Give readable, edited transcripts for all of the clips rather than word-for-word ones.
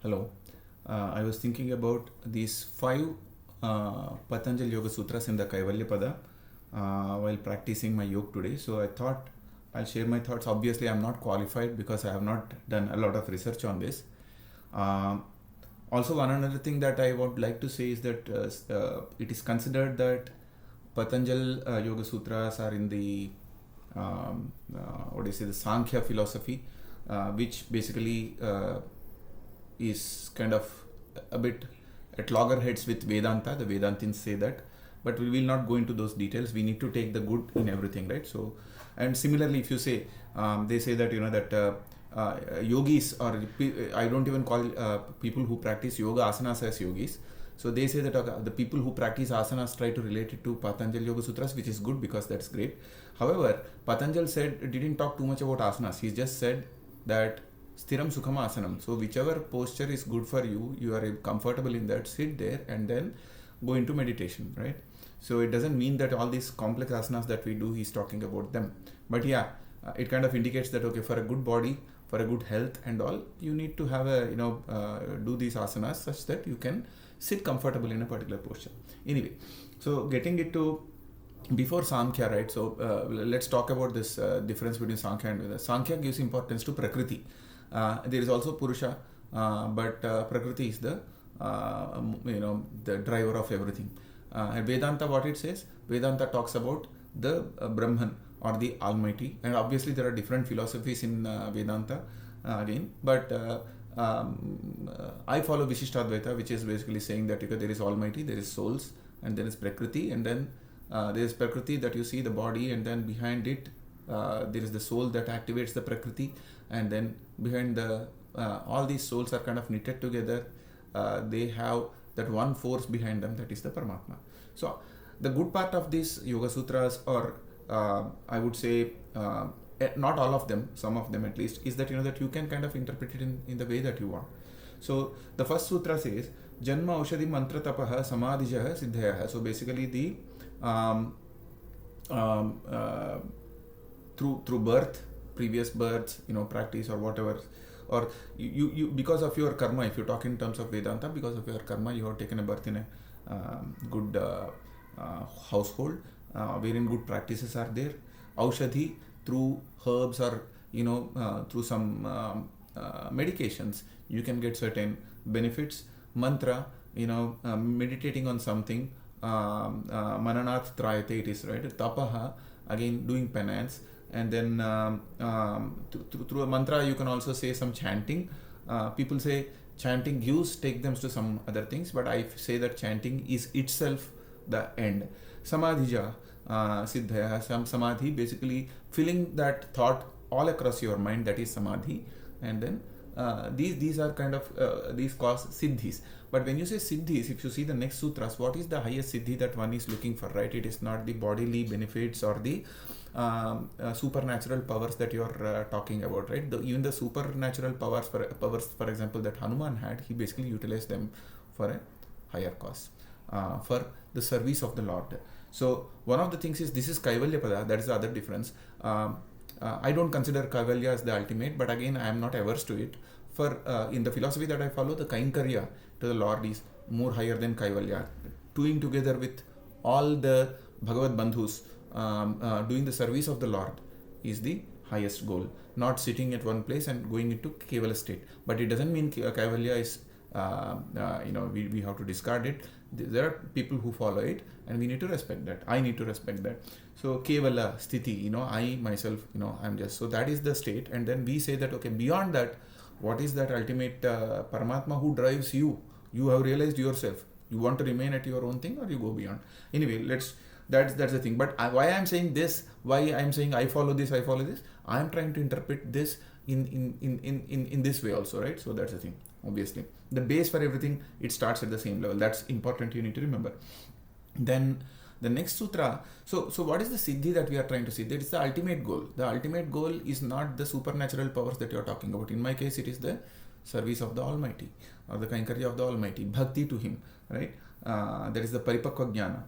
Hello. I was thinking about these five Patanjali Yoga Sutras in the Kaivalya Pada while practicing my yoga today. So I thought I'll share my thoughts. Obviously, I'm not qualified because I have not done a lot of research on this. Uh, Also, one another thing that I would like to say is that it is considered that Patanjali Yoga Sutras are in the what do you say, the Sankhya philosophy, which basically is kind of a bit at loggerheads with Vedanta. The Vedantins say that, but we will not go into those details. We need to take the good in everything, right? So, and similarly, if you say, they say that yogis, or I don't even call people who practice yoga asanas as yogis. So they say that the people who practice asanas try to relate it to Patanjali Yoga Sutras, which is good because that's great. However, Patanjali didn't talk too much about asanas. He just said that Sthiram Sukham Asanam. So whichever posture is good for you, you are comfortable in that, sit there and then go into meditation, right? So it doesn't mean that all these complex asanas that we do, he's talking about them. But yeah, it kind of indicates that, okay, for a good body, for a good health and all, you need to have do these asanas such that you can sit comfortable in a particular posture. Anyway, so getting it to before Sankhya, right? So let's talk about this difference between Sankhya and Vedanta. Sankhya gives importance to Prakriti. There is also Purusha, but Prakriti is the driver of everything. And Vedanta, what it says, Vedanta talks about the Brahman or the Almighty, and obviously there are different philosophies in Vedanta again, but I follow Vishishtadvaita, which is basically saying that there is Almighty, there is souls, and there is Prakriti, and then there is Prakriti that you see the body, and then behind it there is the soul that activates the Prakriti, and then behind the all these souls are kind of knitted together. They have that one force behind them, that is the Paramatma. So the good part of these Yoga Sutras, or I would say not all of them, some of them at least, is that that you can kind of interpret it in the way that you want. So the first sutra says Janma Aushadhi Mantra Tapaha Samadhijah Siddhayah. So basically the through birth, previous births, practice or whatever, or you because of your karma, if you talk in terms of Vedanta, because of your karma you have taken a birth in a good household wherein good practices are there. Aushadhi, through herbs or through some medications, you can get certain benefits. Mantra, meditating on something, mananath trayate, it is, right? Tapaha, again doing penance, and then through a mantra you can also say some chanting. People say chanting take them to some other things, but I say that chanting is itself the end. Samadhija Siddhaya, some samadhi, basically filling that thought all across your mind, that is samadhi. And then these are kind of these cause siddhis. But when you say siddhis, if you see the next sutras, what is the highest siddhi that one is looking for, right? It is not the bodily benefits or the supernatural powers that you are talking about, right? Even the supernatural powers, for example, that Hanuman had, he basically utilized them for a higher cause, for the service of the Lord. So one of the things is, this is Kaivalya Pada, that is the other difference. I don't consider Kaivalya as the ultimate, but again I am not averse to it. For in the philosophy that I follow, the Kainkarya to the Lord is more higher than Kaivalya. Doing together with all the Bhagavad Bandhus, doing the service of the Lord is the highest goal. Not sitting at one place and going into Kevala state. But it doesn't mean Kaivalya is we have to discard it. There are people who follow it, and we need to respect that. I need to respect that. So Kevala Sthiti, I myself, I'm just, so that is the state. And then we say that, okay, beyond that, what is that ultimate Paramatma who drives you? You have realized yourself. You want to remain at your own thing, or you go beyond. Anyway, that's the thing. But why I'm saying this, why I'm saying I follow this, I'm trying to interpret this in this way also, right? So that's the thing. Obviously, the base for everything, it starts at the same level. That's important, you need to remember. Then the next sutra, so what is the siddhi that we are trying to see? That is the ultimate goal. The ultimate goal is not the supernatural powers that you are talking about. In my case, it is the service of the Almighty, or the Kainkarya of the Almighty, bhakti to Him, right? That is the paripakva jnana.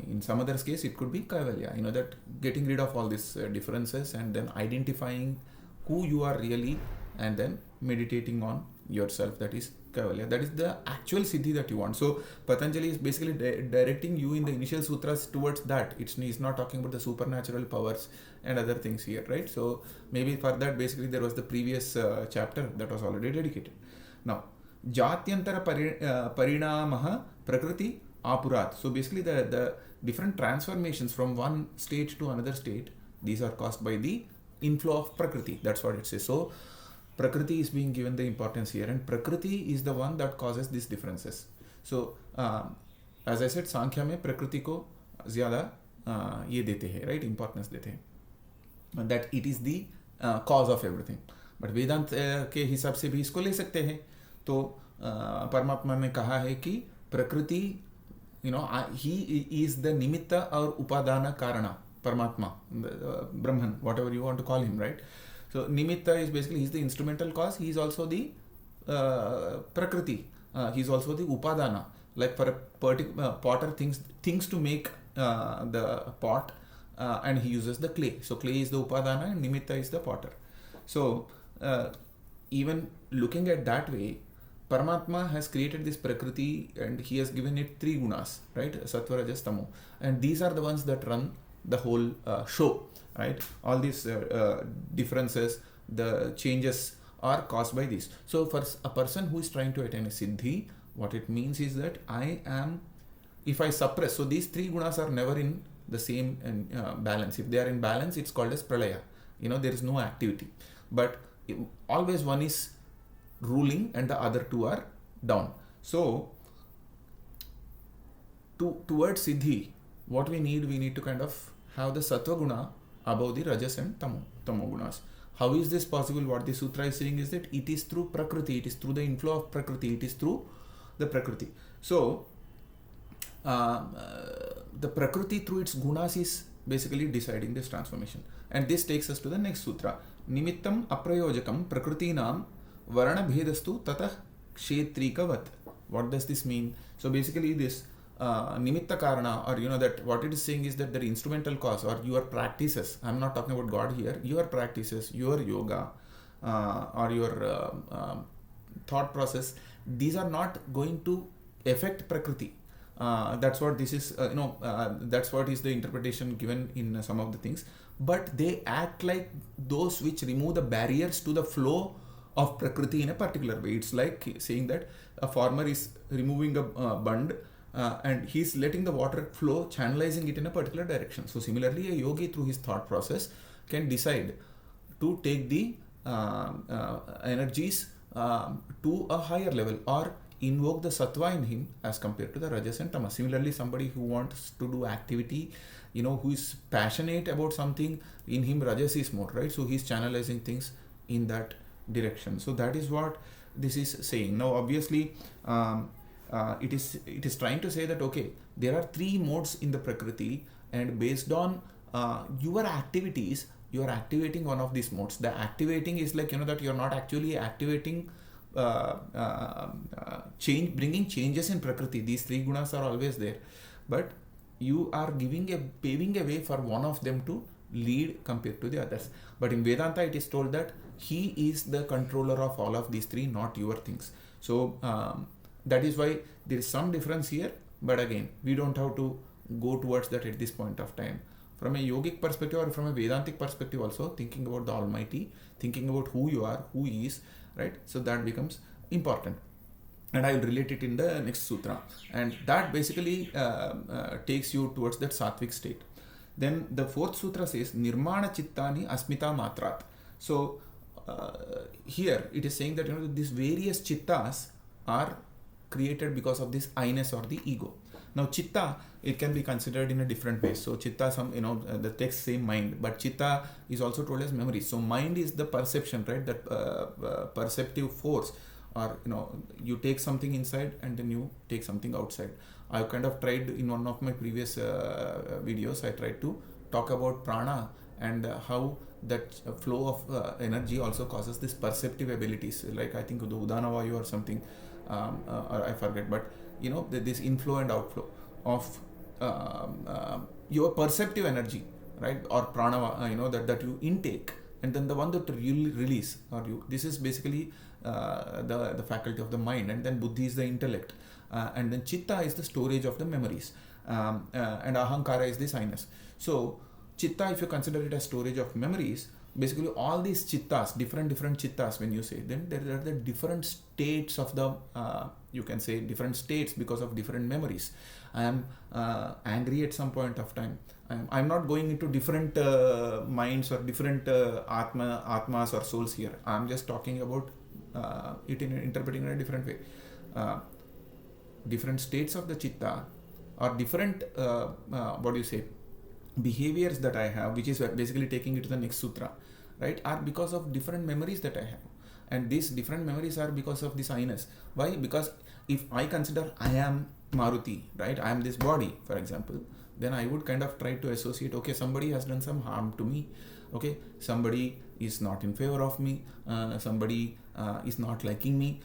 In some others case, it could be Kaivalya, that getting rid of all these differences and then identifying who you are really and then meditating on yourself. That is Kaivalya. That is the actual siddhi that you want. So Patanjali is basically directing you in the initial sutras towards that. He's not talking about the supernatural powers and other things here, right? So maybe for that, basically there was the previous chapter that was already dedicated. Now, Jatyantara Parinamaha Prakriti Apurat. So basically the different transformations from one state to another state, these are caused by the inflow of Prakriti. That's what it says. So Prakriti is being given the importance here, and Prakriti is the one that causes these differences. So as I said, Sankhya में प्रकृति को ज़्यादा ये देते हैं, right, importance देते हैं, that it is the cause of everything. But वेदांत के हिसाब से भी इसको ले सकते हैं. तो परमात्मा ने कहा है कि प्रकृति, he is the nimitta or upadana karana, Paramatma, Brahman, whatever you want to call him, right? So nimitta is basically, he's the instrumental cause. He is also the prakriti. He's also the upadana. Like for a particular potter things to make the pot, and he uses the clay. So clay is the upadana and nimitta is the potter. So even looking at that way, Paramatma has created this Prakriti and he has given it three gunas, right? Sattva, Rajas, Tamo. And these are the ones that run the whole show, right? All these differences, the changes are caused by this. So for a person who is trying to attain a siddhi, what it means is that if I suppress, so these three gunas are never in the same balance. If they are in balance, it's called as pralaya. There is no activity. But always one is ruling and the other two are down. So towards siddhi, what we need to kind of have the sattva guna above the rajas and tamo gunas. How is this possible? What the sutra is saying is that it is through prakriti, it is through the inflow of prakriti, it is through the prakriti. So the prakriti through its gunas is basically deciding this transformation. And this takes us to the next sutra. Nimittam aprayojakam prakritinam varana bhedastu tatah kshetrikavat. What does this mean? So basically this nimitta karana, or that what it is saying is that the instrumental cause or your practices, I'm not talking about God here, your practices, your yoga or your thought process, these are not going to affect prakriti. That's what this is, that's what is the interpretation given in some of the things. But they act like those which remove the barriers to the flow of prakriti in a particular way. It's like saying that a farmer is removing a bund and he's letting the water flow, channelizing it in a particular direction. So similarly, a yogi through his thought process can decide to take the energies to a higher level or invoke the sattva in him as compared to the rajas and tamas. Similarly, somebody who wants to do activity, who is passionate about something, in him rajas is more, right? So he's channelizing things in that direction. So that is what this is saying. Now obviously it is trying to say that okay, there are three modes in the prakriti, and based on your activities, you are activating one of these modes. The activating is like that you're not actually activating bringing changes in prakriti. These three gunas are always there, but you are paving a way for one of them to lead compared to the others. But in Vedanta it is told that he is the controller of all of these three, not your things. So that is why there is some difference here, but again we don't have to go towards that at this point of time. From a yogic perspective or from a Vedantic perspective also, thinking about the Almighty, thinking about who you are, who he is, right? So that becomes important. And I will relate it in the next sutra. And that basically takes you towards that sattvic state. Then the fourth sutra says, Nirmana Chittani Asmita Matrat. So here it is saying that these various chittas are created because of this I-ness or the ego. Now chitta, it can be considered in a different way. So chitta, the text say mind, but chitta is also told as memory. So mind is the perception, right? That perceptive force, or you take something inside and then you take something outside. I've kind of tried in one of my previous videos, I tried to talk about prana and how that flow of energy also causes this perceptive abilities, like I think the Udana Vayu or something, or I forget, but this inflow and outflow of your perceptive energy, right, or prana, that you intake and then the one that you release, or you, this is basically the faculty of the mind, and then buddhi is the intellect, and then chitta is the storage of the memories, and ahankara is the sinus. So chitta, if you consider it as storage of memories, basically all these chittas, different chittas, when you say, then there are the different states of the you can say different states because of different memories. I am angry at some point of time. I'm not going into different minds or different atmas or souls here. I'm just talking about interpreting in a different way. Different states of the chitta, or different what do you say, behaviors that I have, which is basically taking it to the next sutra, right, are because of different memories that I have. And these different memories are because of this I-ness. Why? Because if I consider I am Maruti, right, I am this body, for example, then I would kind of try to associate, okay, somebody has done some harm to me, okay, somebody is not in favor of me, somebody is not liking me,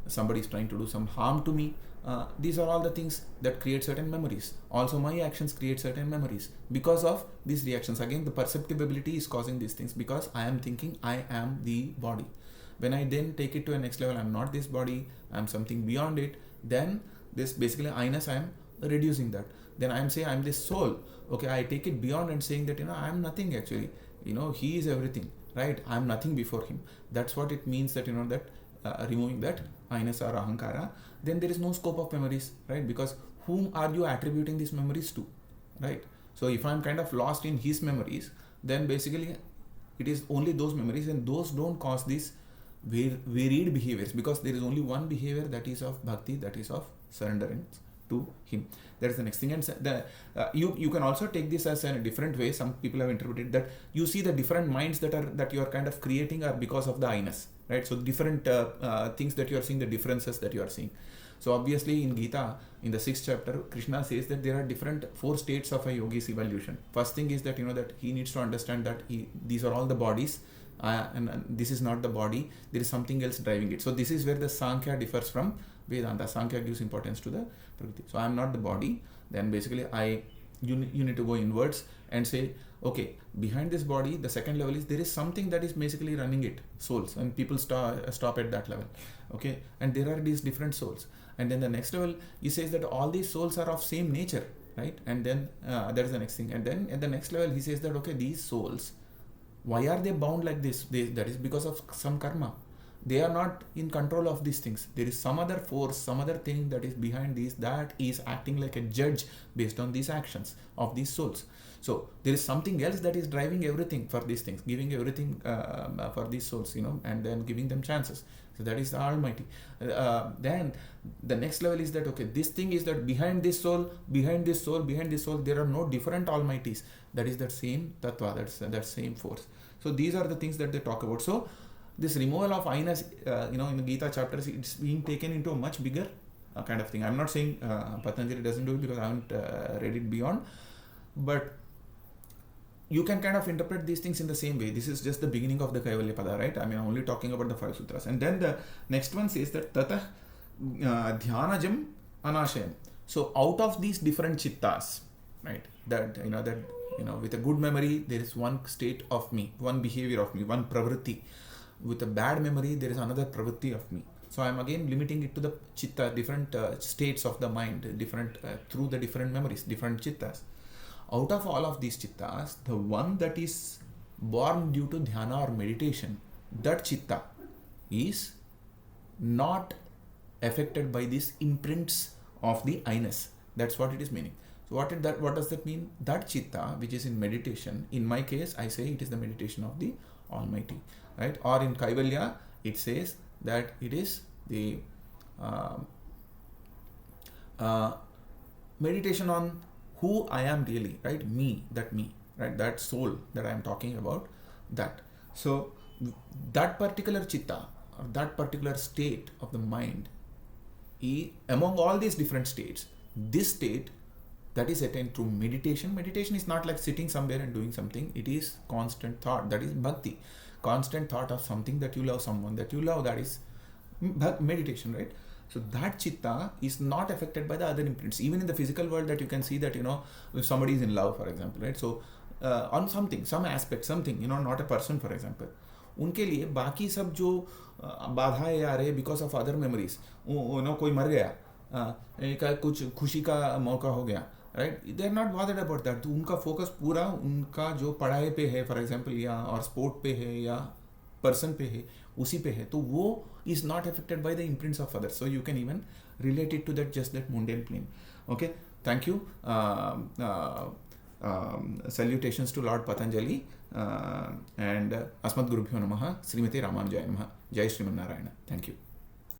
somebody is trying to do some harm to me. These are all the things that create certain memories. Also, my actions create certain memories because of these reactions. Again, the perceptibility is causing these things because I am thinking I am the body. When I then take it to a next level, I am not this body, I am something beyond it, then this basically I-ness, I am reducing that. Then I am saying I am this soul. Okay, I take it beyond and saying that, I am nothing actually. He is everything, right? I am nothing before him. That's what it means that, that removing that I-ness or ahankara, then there is no scope of memories, right? Because whom are you attributing these memories to, right? So if I'm kind of lost in his memories, then basically it is only those memories, and those don't cause these varied behaviors, because there is only one behavior, that is of bhakti, that is of surrenderance to him. That is the next thing. And you can also take this as in a different way. Some people have interpreted that you see the different minds that you are kind of creating are because of the I-ness, right? So different things that you are seeing, the differences that you are seeing. So obviously in Gita, in the 6th chapter, Krishna says that there are 4 states of a yogi's evolution. First thing is that that he needs to understand that these are all the bodies, and this is not the body. There is something else driving it. So this is where the Sankhya differs from Vedanta. Sankhya gives importance to the Prakriti. So I am not the body. Then basically you need to go inwards and say, okay, behind this body, the second level is there is something that is basically running it, souls, and people stop at that level. Okay, and there are these different souls. And then the next level, he says that all these souls are of same nature, right? And then that is the next thing. And then at the next level, he says that, okay, these souls, why are they bound like this? That is because of some karma. They are not in control of these things. There is some other force, some other thing that is behind these, that is acting like a judge based on these actions of these souls. So there is something else that is driving everything for these things, giving everything for these souls, and then giving them chances. So that is the Almighty. Then the next level is that, okay, this thing is that behind this soul, there are no different Almighties. That is that same Tattva, that's that same force. So these are the things that they talk about. So this removal of I-ness, in the Gita chapters, it's being taken into a much bigger kind of thing. I'm not saying Patanjali doesn't do it, because I haven't read it beyond, but you can kind of interpret these things in the same way. This is just the beginning of the Kaivalya Pada, right? I mean, I'm only talking about the 5 sutras. And then the next one says that Tata Dhyanajam Anashayam. So out of these different chittas, right, that with a good memory, there is one state of me, one behavior of me, one pravritti. With a bad memory, there is another pravritti of me. So I'm again limiting it to the chitta, different states of the mind, different through the different memories, different chittas. Out of all of these chittas, the one that is born due to dhyana or meditation, that chitta is not affected by these imprints of the I-ness. That's what it is meaning. So what does that mean? That chitta which is in meditation, in my case I say it is the meditation of the Almighty, right? Or in Kaivalya it says that it is the meditation on who I am really, right? Me, right? That soul that I am talking about, that. So that particular chitta or that particular state of the mind, among all these different states, this state that is attained through meditation. Meditation is not like sitting somewhere and doing something. It is constant thought. That is bhakti. Constant thought of something that you love, someone that you love. That is meditation, right? So that chitta is not affected by the other imprints. Even in the physical world, that you can see that, if somebody is in love, for example, right? So on something, some aspect, something, you know, not a person for example, उनके लिए बाकी सब जो बाधाएं आ रही है because of other memories, no कोई मर गया, एक कुछ खुशी का मौका हो गया, right, they are not bothered about that. तो उनका फोकस पूरा उनका जो पढ़ाई पे है फॉर एग्जाम्पल, या और स्पोर्ट पे है, या पर्सन पे है, उसी पे है. तो वो is not affected by the imprints of others. So you can even relate it to that, just that mundane plane. Okay, thank you. Salutations to Lord Patanjali, and Asmat Gurubhyo Namaha, Srimati Ramanujaya Namaha, Jai Sriman Narayana. Thank you.